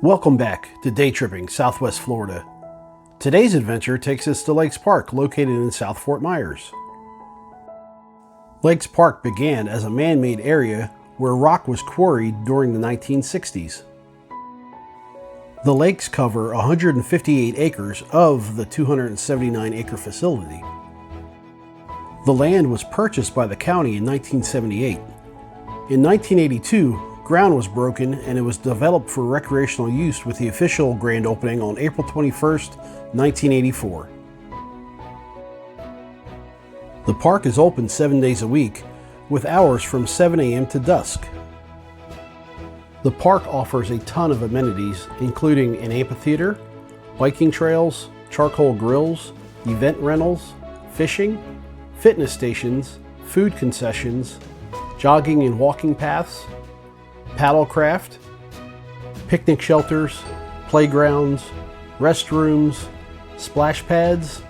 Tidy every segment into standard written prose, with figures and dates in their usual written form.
Welcome back to Day Tripping, Southwest Florida. Today's adventure takes us to Lakes Park, located in South Fort Myers. Lakes Park began as a man-made area where rock was quarried during the 1960s. The lakes cover 158 acres of the 279-acre facility. The land was purchased by the county in 1978. In 1982, ground was broken and it was developed for recreational use with the official grand opening on April 21st, 1984. The park is open 7 days a week with hours from 7 a.m. to dusk. The park offers a ton of amenities, including an amphitheater, biking trails, charcoal grills, event rentals, fishing, fitness stations, food concessions, jogging and walking paths, paddlecraft, picnic shelters, playgrounds, restrooms, splash pads,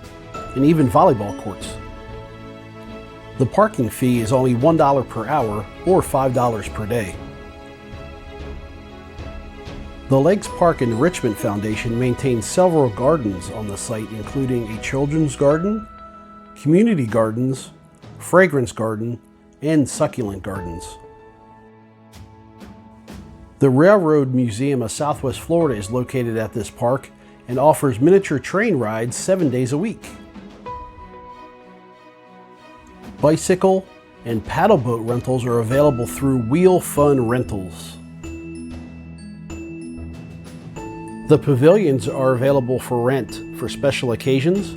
and even volleyball courts. The parking fee is only $1 per hour or $5 per day. The Lakes Park Enrichment Foundation maintains several gardens on the site, including a children's garden, community gardens, fragrance garden, and succulent gardens. The Railroad Museum of Southwest Florida is located at this park and offers miniature train rides 7 days a week. Bicycle and paddle boat rentals are available through Wheel Fun Rentals. The pavilions are available for rent for special occasions,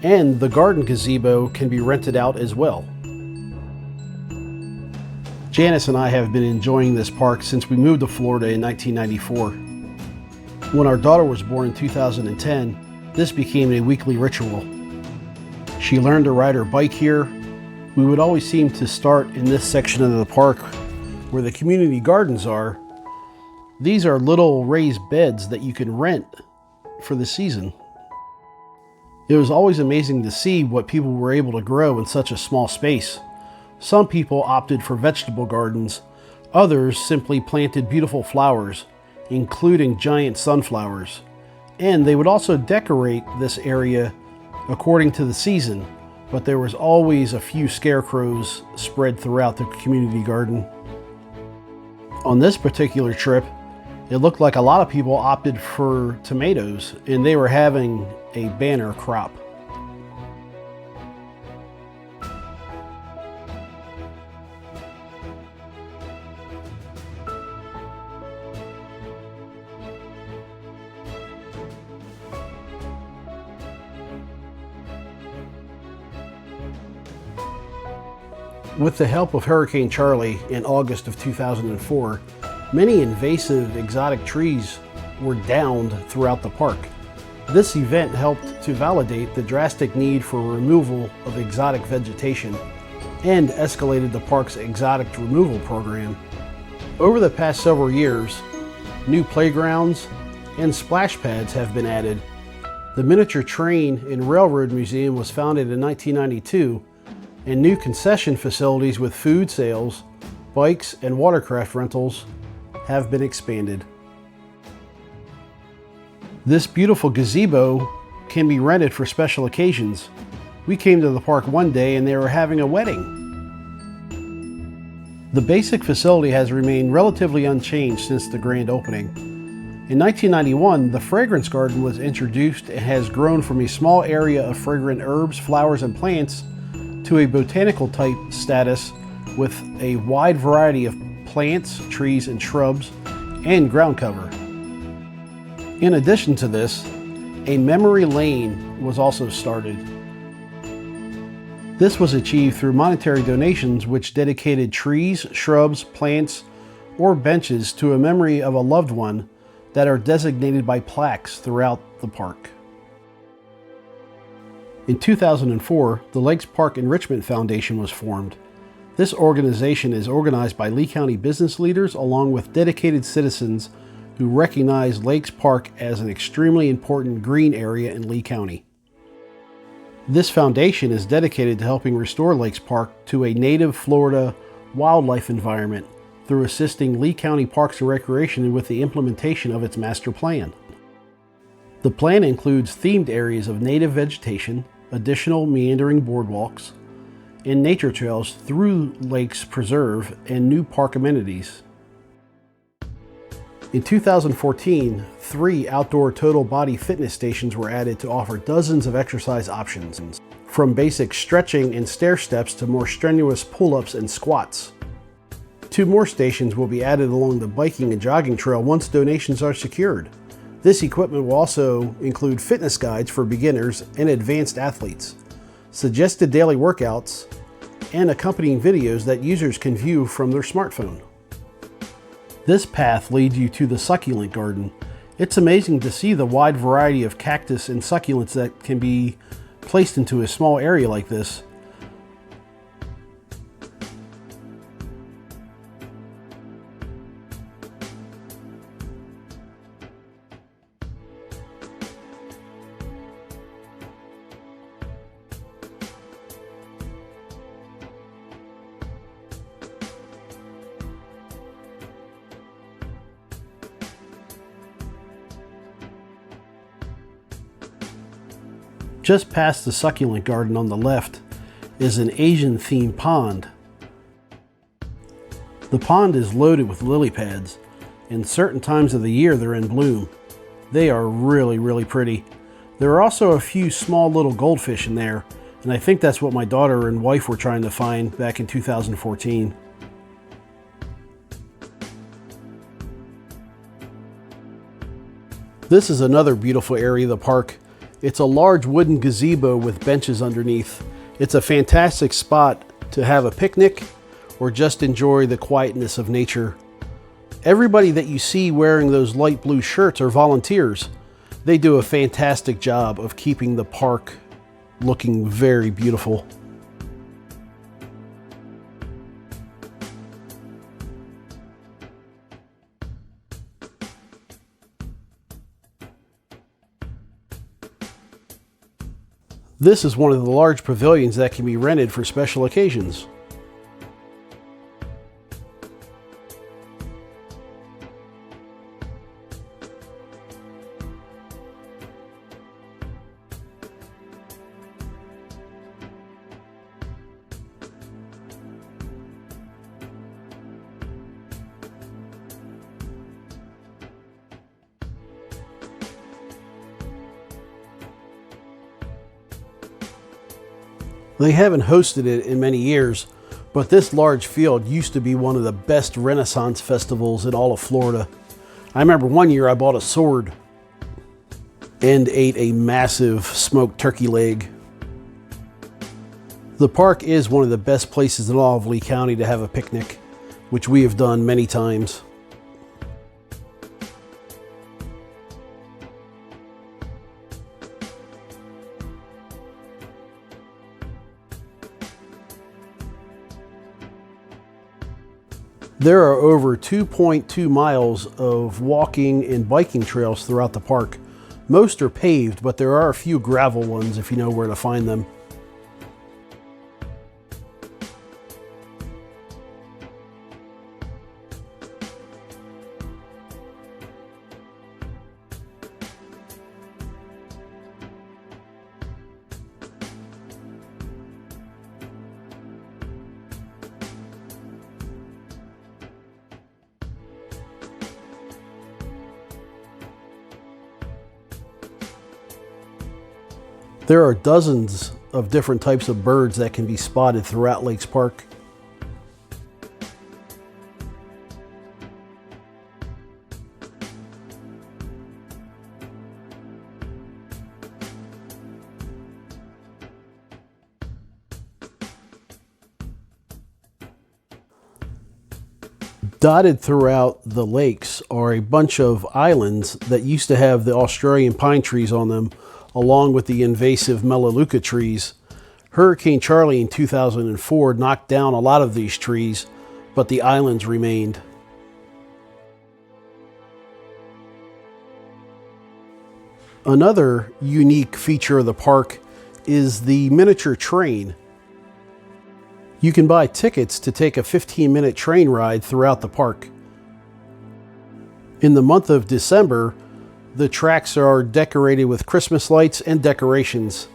and the garden gazebo can be rented out as well. Janice and I have been enjoying this park since we moved to Florida in 1994. When our daughter was born in 2010, this became a weekly ritual. She learned to ride her bike here. We would always seem to start in this section of the park where the community gardens are. These are little raised beds that you can rent for the season. It was always amazing to see what people were able to grow in such a small space. Some people opted for vegetable gardens, others simply planted beautiful flowers, including giant sunflowers. And they would also decorate this area according to the season, but there was always a few scarecrows spread throughout the community garden. On this particular trip, it looked like a lot of people opted for tomatoes, and they were having a banner crop. With the help of Hurricane Charlie in August of 2004, many invasive exotic trees were downed throughout the park. This event helped to validate the drastic need for removal of exotic vegetation and escalated the park's exotic removal program. Over the past several years, new playgrounds and splash pads have been added. The Miniature Train and Railroad Museum was founded in 1992, and new concession facilities with food sales, bikes, and watercraft rentals have been expanded. This beautiful gazebo can be rented for special occasions. We came to the park one day and they were having a wedding. The basic facility has remained relatively unchanged since the grand opening. In 1991, the fragrance garden was introduced and has grown from a small area of fragrant herbs, flowers, and plants to a botanical type status with a wide variety of plants, trees, and shrubs, and ground cover. In addition to this, a memory lane was also started. This was achieved through monetary donations which dedicated trees, shrubs, plants, or benches to a memory of a loved one that are designated by plaques throughout the park. In 2004, the Lakes Park Enrichment Foundation was formed. This organization is organized by Lee County business leaders along with dedicated citizens who recognize Lakes Park as an extremely important green area in Lee County. This foundation is dedicated to helping restore Lakes Park to a native Florida wildlife environment through assisting Lee County Parks and Recreation with the implementation of its master plan. The plan includes themed areas of native vegetation, additional meandering boardwalks, and nature trails through Lakes Preserve and new park amenities. In 2014, 3 outdoor total body fitness stations were added to offer dozens of exercise options, from basic stretching and stair steps to more strenuous pull-ups and squats. 2 more stations will be added along the biking and jogging trail once donations are secured. This equipment will also include fitness guides for beginners and advanced athletes, suggested daily workouts, and accompanying videos that users can view from their smartphone. This path leads you to the succulent garden. It's amazing to see the wide variety of cactus and succulents that can be placed into a small area like this. Just past the succulent garden on the left is an Asian-themed pond. The pond is loaded with lily pads, and certain times of the year they're in bloom. They are really pretty. There are also a few small little goldfish in there, and I think that's what my daughter and wife were trying to find back in 2014. This is another beautiful area of the park. It's a large wooden gazebo with benches underneath. It's a fantastic spot to have a picnic or just enjoy the quietness of nature. Everybody that you see wearing those light blue shirts are volunteers. They do a fantastic job of keeping the park looking very beautiful. This is one of the large pavilions that can be rented for special occasions. They haven't hosted it in many years, but this large field used to be one of the best Renaissance festivals in all of Florida. I remember one year I bought a sword and ate a massive smoked turkey leg. The park is one of the best places in all of Lee County to have a picnic, which we have done many times. There are over 2.2 miles of walking and biking trails throughout the park. Most are paved, but there are a few gravel ones if you know where to find them. There are dozens of different types of birds that can be spotted throughout Lakes Park. Dotted throughout the lakes are a bunch of islands that used to have the Australian pine trees on them, along with the invasive Melaleuca trees. Hurricane Charlie in 2004 knocked down a lot of these trees, but the islands remained. Another unique feature of the park is the miniature train. You can buy tickets to take a 15-minute train ride throughout the park. In the month of December, the tracks are decorated with Christmas lights and decorations.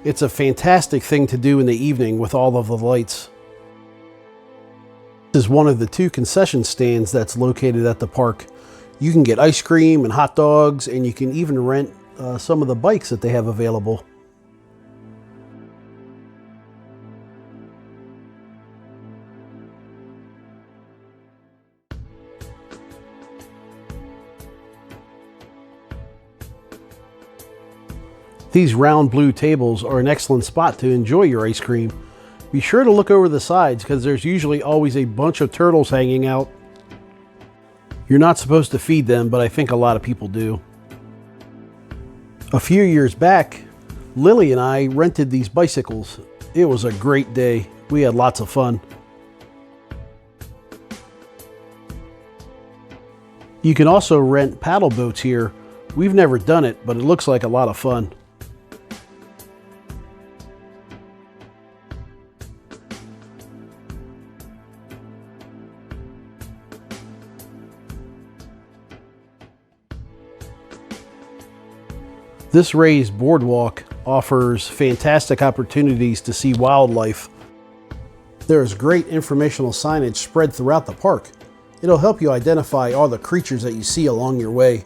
It's a fantastic thing to do in the evening with all of the lights. This is one of the 2 concession stands that's located at the park. You can get ice cream and hot dogs, and you can even rent some of the bikes that they have available. These round blue tables are an excellent spot to enjoy your ice cream. Be sure to look over the sides because there's usually always a bunch of turtles hanging out. You're not supposed to feed them, but I think a lot of people do. A few years back, Lily and I rented these bicycles. It was a great day. We had lots of fun. You can also rent paddle boats here. We've never done it, but it looks like a lot of fun. This raised boardwalk offers fantastic opportunities to see wildlife. There is great informational signage spread throughout the park. It'll help you identify all the creatures that you see along your way.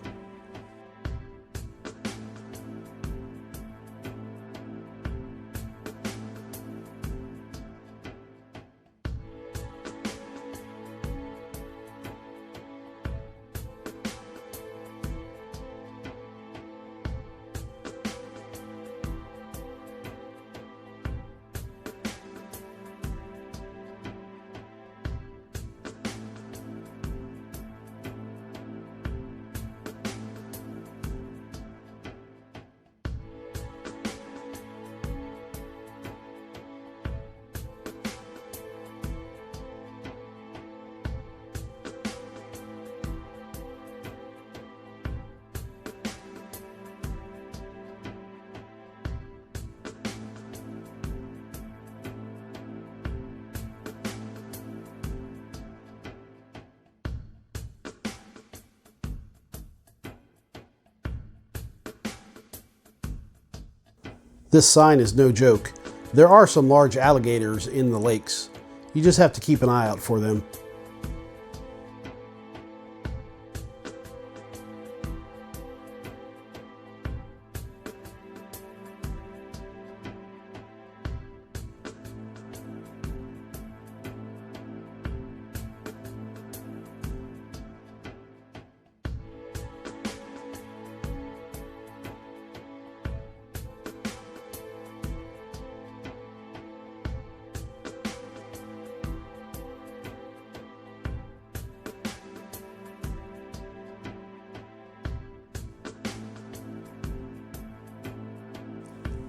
This sign is no joke. There are some large alligators in the lakes. You just have to keep an eye out for them.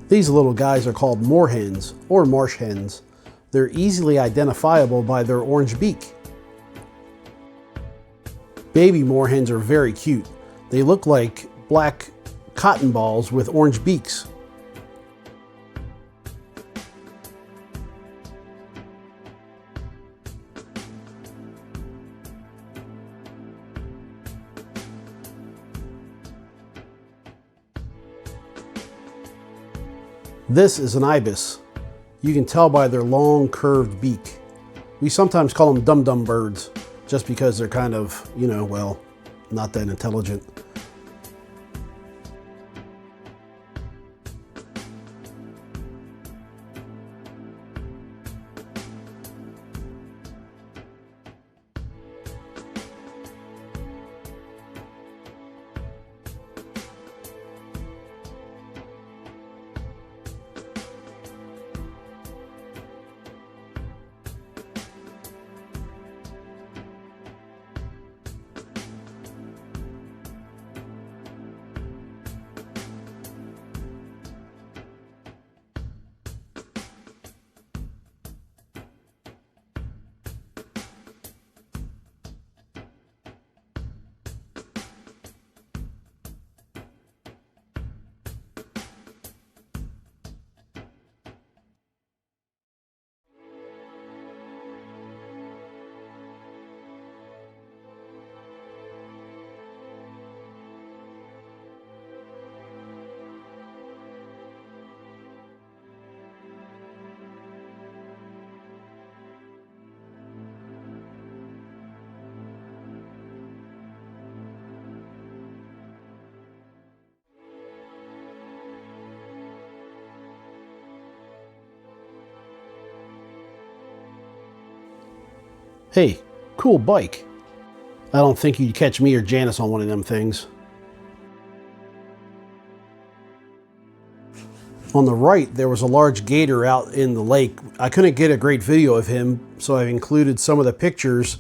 These little guys are called moorhens or marsh hens. They're easily identifiable by their orange beak. Baby moorhens are very cute. They look like black cotton balls with orange beaks. This is an ibis. You can tell by their long curved beak. We sometimes call them dum-dum birds just because they're kind of, well, not that intelligent. Hey, cool bike. I don't think you'd catch me or Janice on one of them things. On the right, there was a large gator out in the lake. I couldn't get a great video of him, so I've included some of the pictures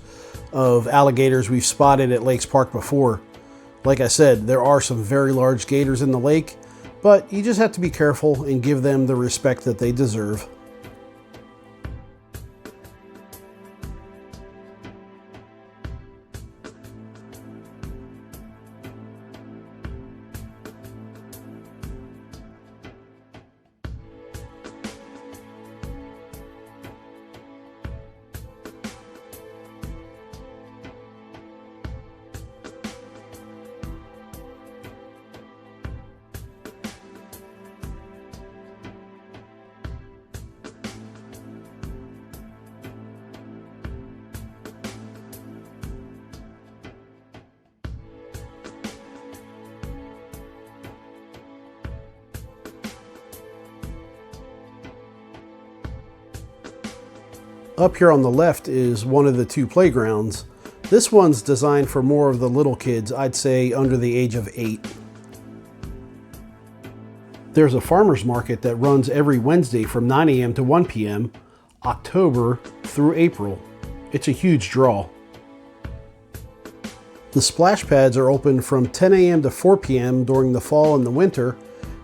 of alligators we've spotted at Lakes Park before. Like I said, there are some very large gators in the lake, but you just have to be careful and give them the respect that they deserve. Up here on the left is one of the two playgrounds. This one's designed for more of the little kids, I'd say under the age of 8. There's a farmer's market that runs every Wednesday from 9 a.m. to 1 p.m., October through April. It's a huge draw. The splash pads are open from 10 a.m. to 4 p.m. during the fall and the winter,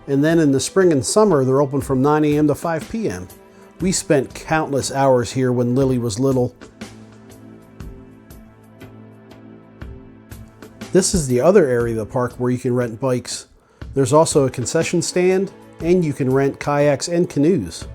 and then in the spring and summer they're open from 9 a.m. to 5 p.m. We spent countless hours here when Lily was little. This is the other area of the park where you can rent bikes. There's also a concession stand, and you can rent kayaks and canoes.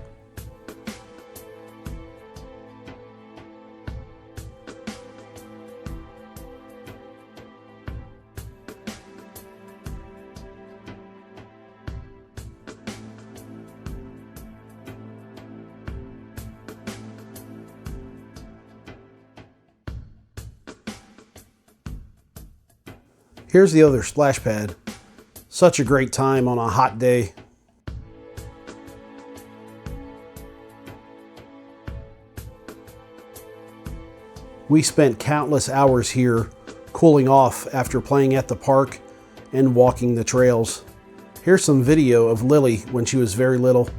Here's the other splash pad. Such a great time on a hot day. We spent countless hours here cooling off after playing at the park and walking the trails. Here's some video of Lily when she was very little.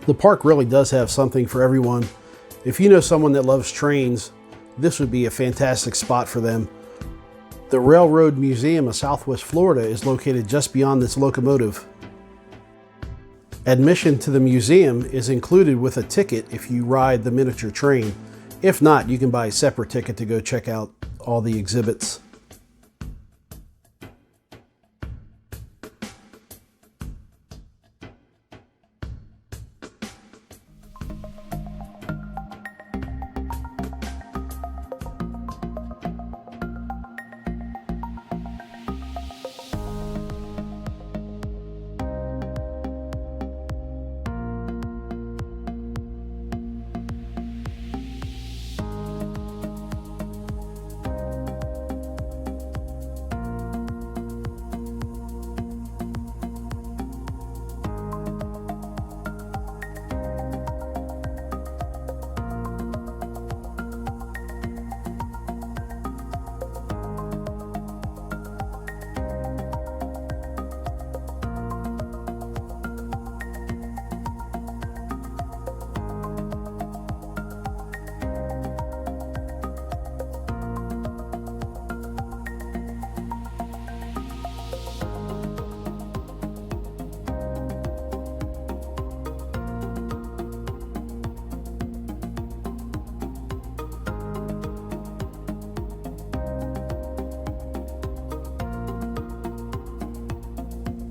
The park really does have something for everyone. If you know someone that loves trains, this would be a fantastic spot for them. The Railroad Museum of Southwest Florida is located just beyond this locomotive. Admission to the museum is included with a ticket if you ride the miniature train. If not, you can buy a separate ticket to go check out all the exhibits.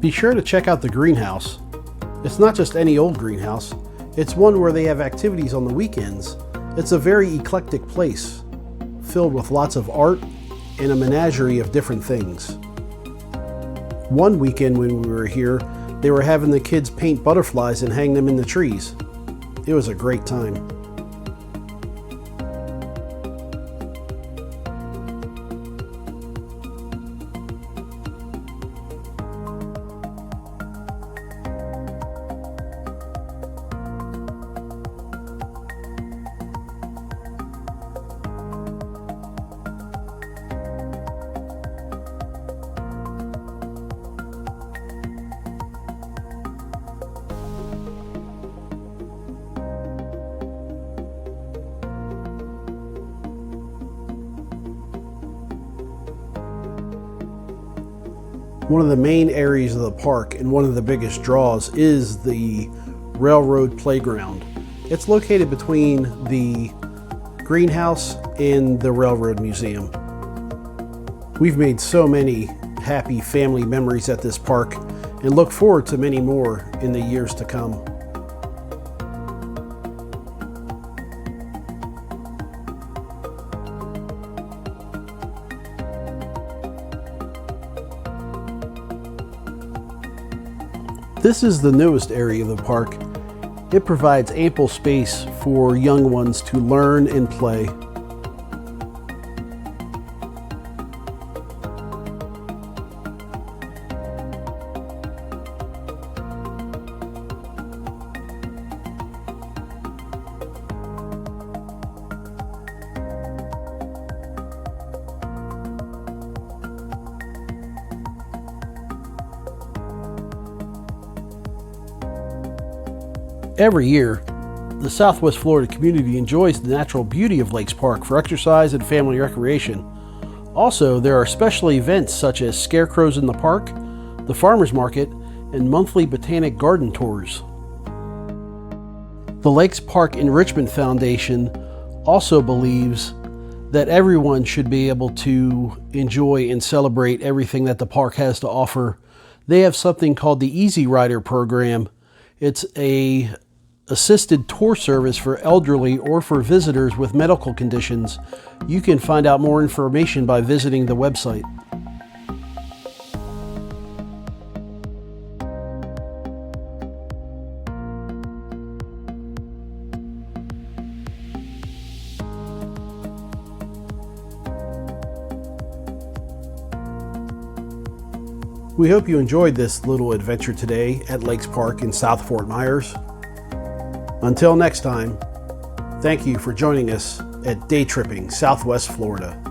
Be sure to check out the greenhouse. It's not just any old greenhouse, it's one where they have activities on the weekends. It's a very eclectic place, filled with lots of art and a menagerie of different things. One weekend when we were here, they were having the kids paint butterflies and hang them in the trees. It was a great time. One of the main areas of the park and one of the biggest draws is the railroad playground. It's located between the greenhouse and the railroad museum. We've made so many happy family memories at this park and look forward to many more in the years to come. This is the newest area of the park. It provides ample space for young ones to learn and play. Every year, the Southwest Florida community enjoys the natural beauty of Lakes Park for exercise and family recreation. Also, there are special events such as scarecrows in the park, the farmers market, and monthly botanic garden tours. The Lakes Park Enrichment Foundation also believes that everyone should be able to enjoy and celebrate everything that the park has to offer. They have something called the Easy Rider program. It's a assisted tour service for elderly or for visitors with medical conditions. You can find out more information by visiting the website. We hope you enjoyed this little adventure today at Lakes Park in South Fort Myers. Until next time, thank you for joining us at Day Tripping Southwest Florida.